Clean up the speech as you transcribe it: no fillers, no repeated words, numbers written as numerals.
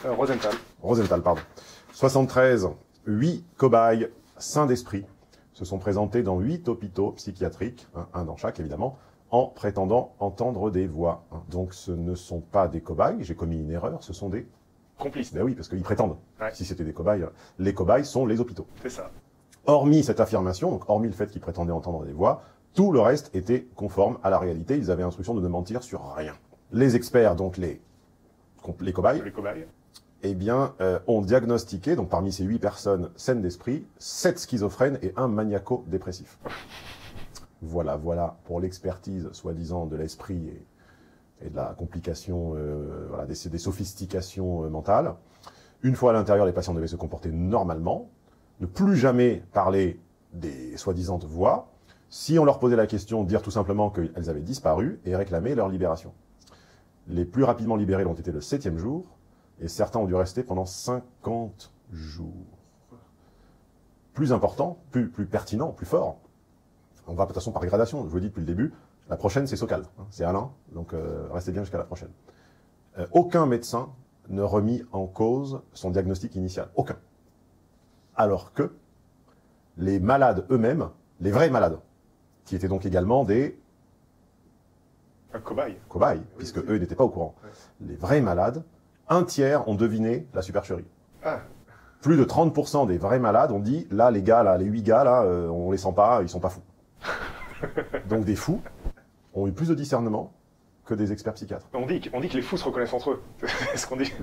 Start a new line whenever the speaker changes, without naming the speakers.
Rosenthal.
Rosenthal, pardon. 73, 8 cobayes sains d'esprit se sont présentés dans 8 hôpitaux psychiatriques, un dans chaque évidemment, en prétendant entendre des voix. Donc ce ne sont pas des cobayes, j'ai commis une erreur, ce sont des
Complice.
Ben oui, parce qu'ils prétendent.
Ouais.
Si c'était des cobayes, les cobayes sont les hôpitaux.
C'est ça.
Hormis cette affirmation, donc hormis le fait qu'ils prétendaient entendre des voix, tout le reste était conforme à la réalité. Ils avaient instruction de ne mentir sur rien. Les experts, donc les cobayes,
Les cobayes.
eh bien, ont diagnostiqué, donc parmi ces 8 personnes saines d'esprit, 7 schizophrènes et 1 maniaco-dépressif. Voilà pour l'expertise, soi-disant, de l'esprit et de la complication, voilà, des sophistications mentales. Une fois à l'intérieur, les patients devaient se comporter normalement, ne plus jamais parler des soi-disant voix. Si on leur posait la question, dire tout simplement qu'elles avaient disparu et réclamer leur libération. Les plus rapidement libérés l'ont été le 7e jour, et certains ont dû rester pendant 50 jours. Plus important, plus pertinent, plus fort. On va de toute façon par gradation, je vous le dis depuis le début. La prochaine, c'est Sokal, hein, c'est Alain, donc restez bien jusqu'à la prochaine. Aucun médecin ne remit en cause son diagnostic initial. Aucun. Alors que les malades eux-mêmes, les vrais malades, qui étaient donc également des
cobayes,
puisque eux n'étaient pas au courant. Ouais. Les vrais malades, un tiers ont deviné la supercherie.
Ah.
Plus de 30% des vrais malades ont dit, là, les gars, là, les 8 gars, là, on les sent pas, ils sont pas fous. Donc des fous ont eu plus de discernement que des experts psychiatres.
On dit que les fous se reconnaissent entre eux. C'est ce qu'on dit.